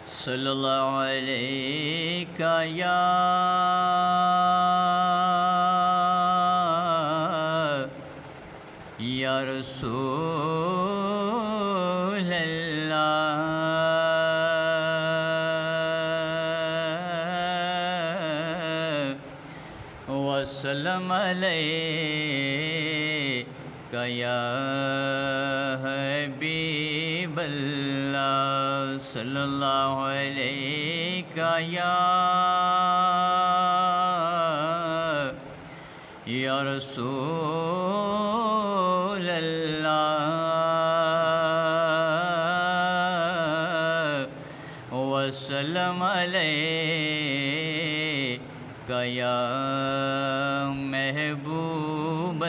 صلی اللہ علیہ یا رسول اللہ وسلم علیک یا حبیب اللہ صلی اللہ علیہ یا رسول اللہ وسلم علیک یا محبوب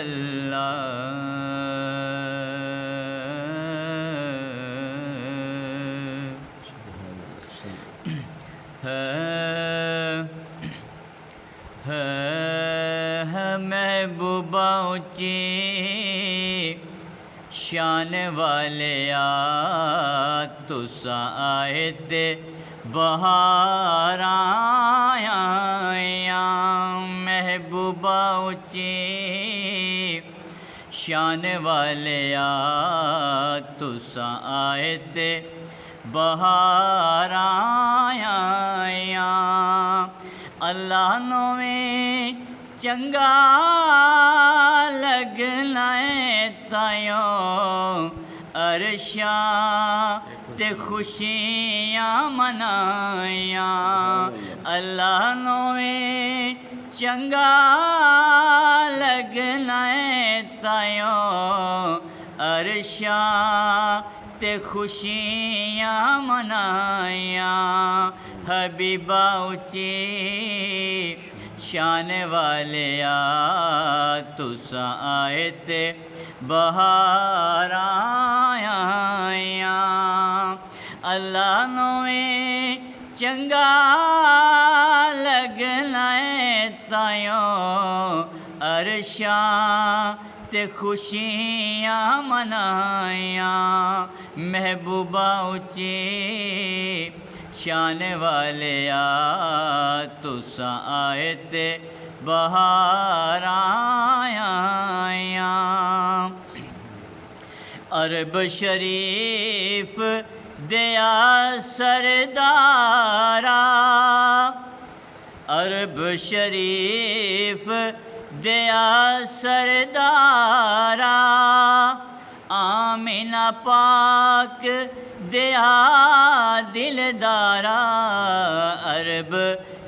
محبوبہ اونچی شان والے تساں آئے تے بہار آیا محبوبہ اونچی شان والے تساں آئے تے بہار آیا اللہ نویں چنگا لگنا ہے تایوں عرشاں تے خوشیاں منائیاں اللہ نویں چنگا لگنا ہے تایوں عرشاں تے خوشیاں منائیاں حبیبہ اونچی شان والے تساں آئے تے بہار آیا اللہ نویں چنگا لگنا ہے تایوں عرشاں تے خوشیاں منائیاں محبوبہ اونچی شان والے تساں آئے تے بہار آیا عرب شریف دیا سردارا عرب شریف دیا سردارا آمینہ پاک دیا دلدارا عرب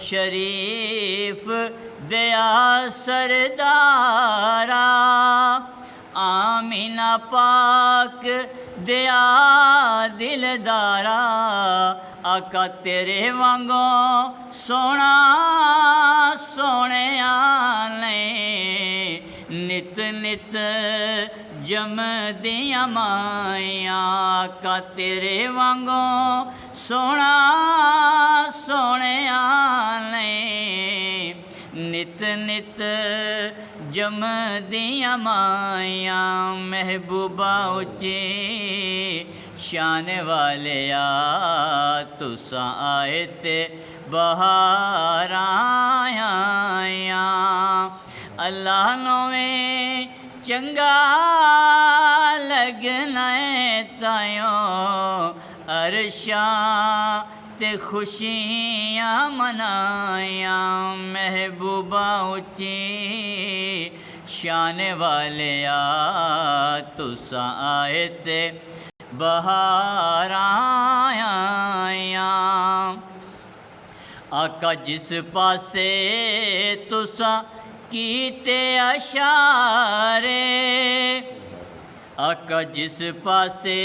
شریف دیا سردارا آمینہ پاک دیا دلدارا آقا تیرے وانگوں سونا سونے آنے نت نت جم دیاں مائیاں آقا تیرے وانگوں سونا سونے آنے نت نت جم دیاں مائیاں محبوبہ اونچی شان والے تساں آئے تے بہار آیا اللہ نویں چنگا لگنا ہے تایوں عرشاں تے خوشیاں منائیاں محبوبہ اونچی شان والے تساں آئے تے بہار آیا آقا جس پاسے تساں کیتے اشارے آقا جس پاسے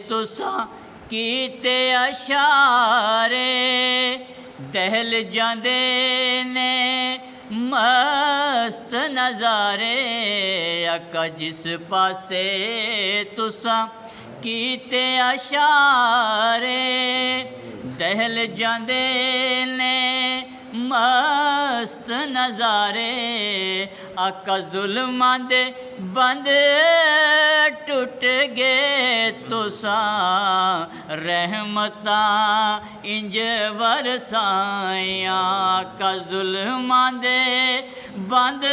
تساں کیتے اشارے دہل جاندے نے مست نظارے آقا جس پاسے تساں کیتے اشارے دہل جاندے نے مست نظارے آقا ظلماں دے बंद टुट गए तुसां रहमतां इंज वरसायां का जुल्मां दे बंद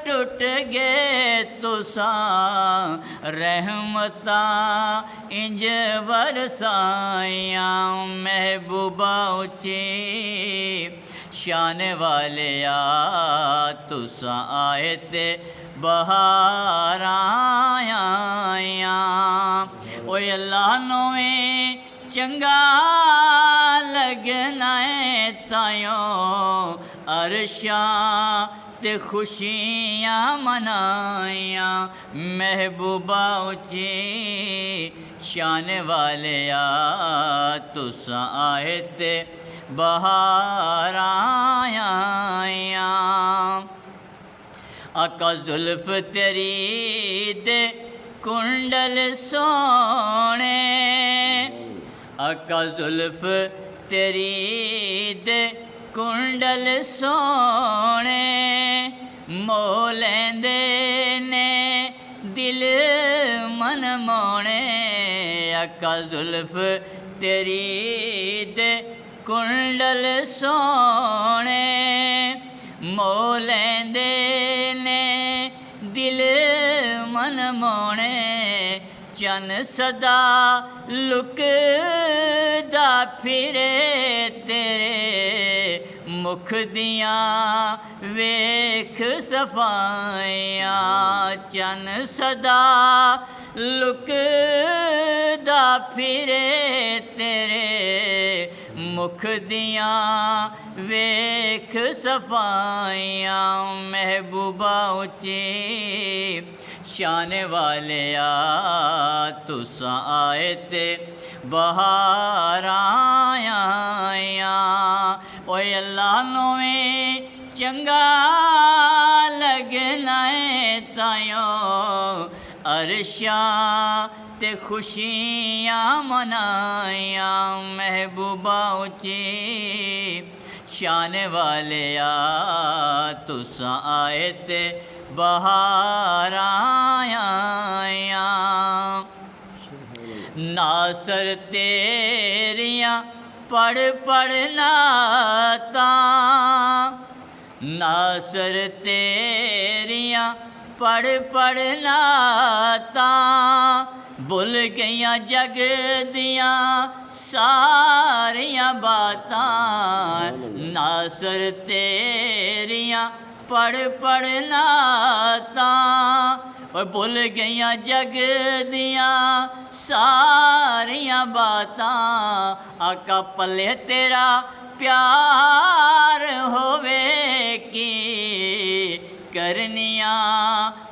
टुट गए तुसां रहमतां इंज वरसायां महबूबा उच्ची शान वाले तुसां आए ते बहार आया ओए अल्लाह नोवें चंगा लगना है तायो अरशां ते खुशियां मनाया महबूबा उच्ची शान वाले तुसां आए ते बहार आया आका जुल्फ तेरी दे कुंडल सोने आका जुल्फ तेरी दे कुंडल सोने मोलेंदे ने दिल मन मोने आका जुल्फ तेरी दे कुंडल सोने मोलेंदे ने दिल मन मोने चन सदा लुकदा फिरे तेरे मुख दियां वेख सफाइयां चन सदा लुकदा फिरे तेरे मुख दियां वेख सफाइयां महबूबा उच्ची शान वाले तुसां आए ते बहार आया ओए अल्लाह नोवें चंगा लगना है तायो अरशां ते खुशियां मनाया महबूबा उच्ची शान वाले तुसां आए ते बहार आया नासर तेरियां पढ़ पढ़ नातां नासर तेरियां पढ़ पढ़ नातां भुल गईयां जग दियां सारियां बातां नासर तेरियां पढ़ पढ़ नातां और भुल गईयां जग दियां सारियां बातां आका पल्ले तेरा प्यार होवे की करनियां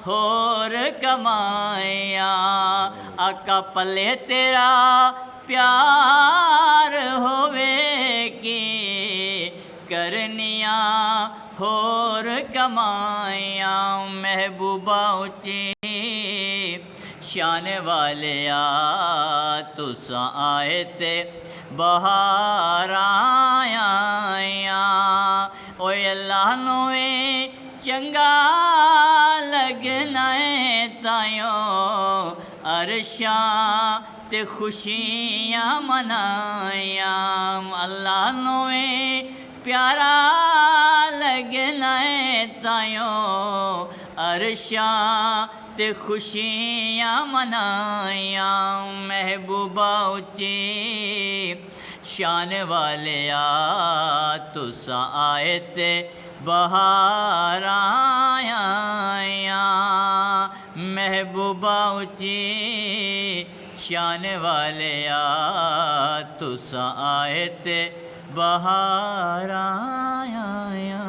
होर कमाइयां आका पल्ले तेरा प्यार होवे की करनियां होर कमाइयां महबूबा उच्ची शान वाले तुसां आए ते बहार आया ओए अल्लाह नोवें चंगा लगना है तायो अरशां ते खुशियां मनाया अल्लाह नोवें प्यारा लगना है तायो अरशां ते खुशियां मनाया महबूबा उच्ची शान वाले तुसां आए ते बहार आया महबूबा उच्ची शान वाले तुसां आए ते बहार आया